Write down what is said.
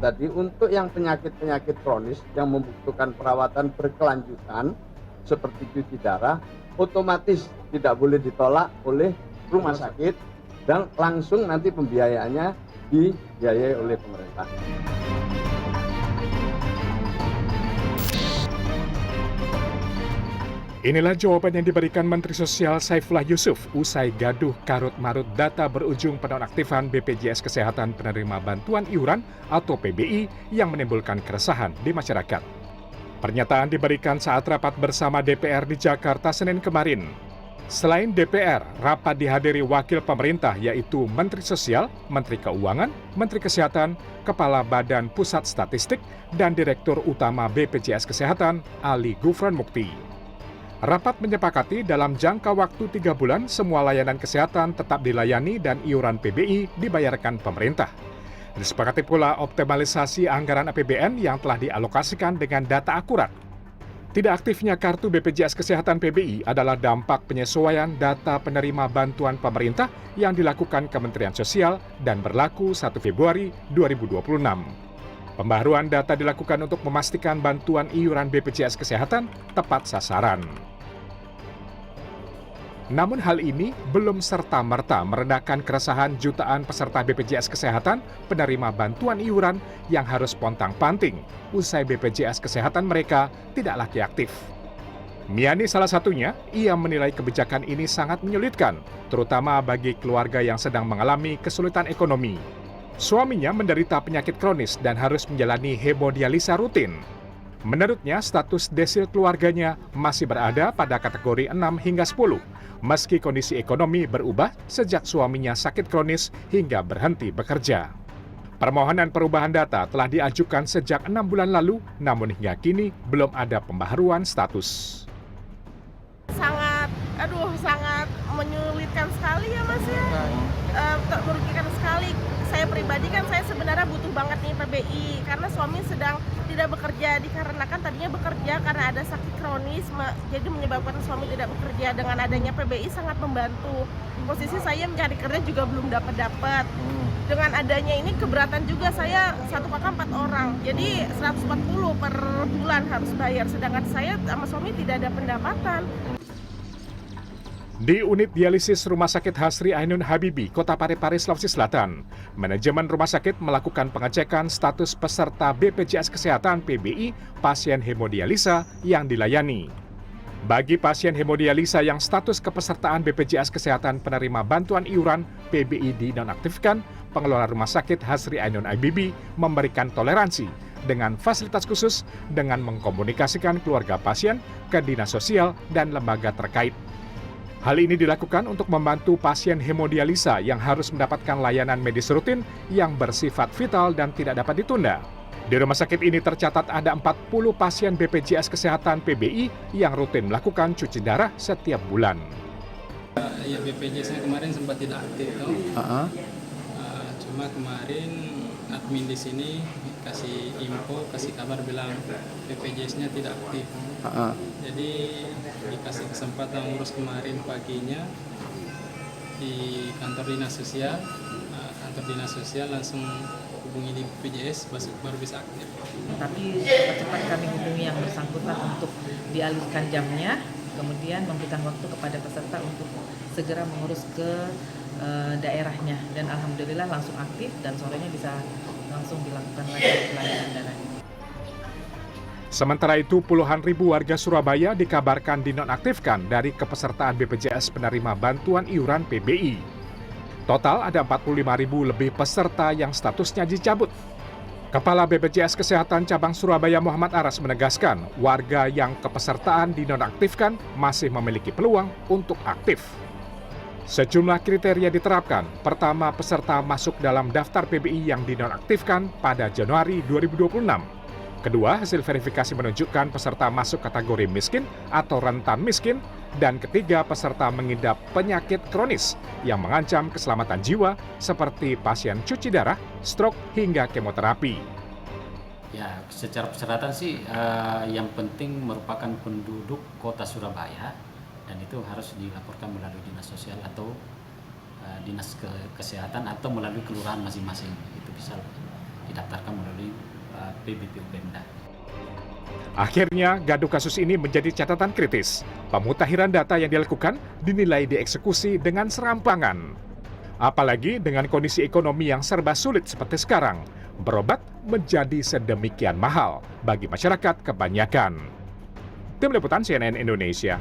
tadi untuk yang penyakit-penyakit kronis yang membutuhkan perawatan berkelanjutan seperti cuci darah, otomatis tidak boleh ditolak oleh rumah sakit dan langsung nanti pembiayaannya dibiayai oleh pemerintah. Inilah jawaban yang diberikan Menteri Sosial Saifullah Yusuf usai gaduh karut-marut data berujung penonaktifan BPJS Kesehatan penerima bantuan iuran atau PBI yang menimbulkan keresahan di masyarakat. Pernyataan diberikan saat rapat bersama DPR di Jakarta Senin kemarin. Selain DPR, rapat dihadiri wakil pemerintah yaitu Menteri Sosial, Menteri Keuangan, Menteri Kesehatan, Kepala Badan Pusat Statistik, dan Direktur Utama BPJS Kesehatan Ali Gufron Mukti. Rapat menyepakati dalam jangka waktu 3 bulan semua layanan kesehatan tetap dilayani dan iuran PBI dibayarkan pemerintah. Disepakati pula optimalisasi anggaran APBN yang telah dialokasikan dengan data akurat. Tidak aktifnya kartu BPJS Kesehatan PBI adalah dampak penyesuaian data penerima bantuan pemerintah yang dilakukan Kementerian Sosial dan berlaku 1 Februari 2026. Pembaharuan data dilakukan untuk memastikan bantuan iuran BPJS Kesehatan tepat sasaran. Namun hal ini belum serta-merta meredakan keresahan jutaan peserta BPJS Kesehatan penerima bantuan iuran yang harus pontang-panting usai BPJS Kesehatan mereka tidak lagi aktif. Miani salah satunya, ia menilai kebijakan ini sangat menyulitkan, terutama bagi keluarga yang sedang mengalami kesulitan ekonomi. Suaminya menderita penyakit kronis dan harus menjalani hemodialisa rutin. Menurutnya, status desil keluarganya masih berada pada kategori 6 hingga 10, meski kondisi ekonomi berubah sejak suaminya sakit kronis hingga berhenti bekerja. Permohonan perubahan data telah diajukan sejak 6 bulan lalu, namun hingga kini belum ada pembaharuan status. Sangat menyulitkan sekali ya Mas ya. Merugikan sekali. Saya pribadi kan saya sebenarnya butuh banget nih PBI karena suami sedang tidak bekerja dikarenakan tadinya bekerja karena ada sakit kronis jadi menyebabkan suami tidak bekerja. Dengan adanya PBI sangat membantu. Posisi saya mencari kerja juga belum dapat. Dengan adanya ini keberatan juga, saya satu kakak 4 orang. Jadi 140 per bulan harus bayar, sedangkan saya sama suami tidak ada pendapatan. Di unit dialisis Rumah Sakit Hasri Ainun Habibi, Kota Parepare, Sulawesi Selatan, manajemen rumah sakit melakukan pengecekan status peserta BPJS Kesehatan PBI pasien hemodialisa yang dilayani. Bagi pasien hemodialisa yang status kepesertaan BPJS Kesehatan penerima bantuan iuran PBI dinonaktifkan, pengelola rumah sakit Hasri Ainun Habibi memberikan toleransi dengan fasilitas khusus dengan mengkomunikasikan keluarga pasien ke dinas sosial dan lembaga terkait. Hal ini dilakukan untuk membantu pasien hemodialisa yang harus mendapatkan layanan medis rutin yang bersifat vital dan tidak dapat ditunda. Di rumah sakit ini tercatat ada 40 pasien BPJS Kesehatan PBI yang rutin melakukan cuci darah setiap bulan. Ya BPJS-nya kemarin sempat tidak aktif, cuma kemarin admin di sini kasih info, kasih kabar bilang BPJS-nya tidak aktif. Jadi dikasih kesempatan ngurus kemarin paginya di kantor dinas sosial. Kantor dinas sosial langsung hubungi di BPJS baru bisa aktif. Tapi cepat-cepat kami hubungi yang bersangkutan untuk dialihkan jamnya, kemudian memberikan waktu kepada peserta untuk segera mengurus ke daerahnya, dan alhamdulillah langsung aktif dan sorenya bisa langsung dilakukan lagi pelayanan darah. Sementara itu, puluhan ribu warga Surabaya dikabarkan dinonaktifkan dari kepesertaan BPJS penerima bantuan iuran PBI. Total ada 45 ribu lebih peserta yang statusnya dicabut. Kepala BPJS Kesehatan Cabang Surabaya Muhammad Aras menegaskan, warga yang kepesertaan dinonaktifkan masih memiliki peluang untuk aktif. Sejumlah kriteria diterapkan. Pertama, peserta masuk dalam daftar PBI yang dinonaktifkan pada Januari 2026. Kedua, hasil verifikasi menunjukkan peserta masuk kategori miskin atau rentan miskin. Dan ketiga, peserta mengidap penyakit kronis yang mengancam keselamatan jiwa seperti pasien cuci darah, stroke, hingga kemoterapi. Ya, secara persyaratan sih yang penting merupakan penduduk kota Surabaya dan itu harus dilaporkan melalui dinas sosial atau dinas kesehatan atau melalui kelurahan masing-masing. Itu bisa didaftarkan melalui PBPU Pemda. Akhirnya, gaduh kasus ini menjadi catatan kritis. Pemutahiran data yang dilakukan dinilai dieksekusi dengan serampangan. Apalagi dengan kondisi ekonomi yang serba sulit seperti sekarang, berobat menjadi sedemikian mahal bagi masyarakat kebanyakan. Tim Liputan CNN Indonesia.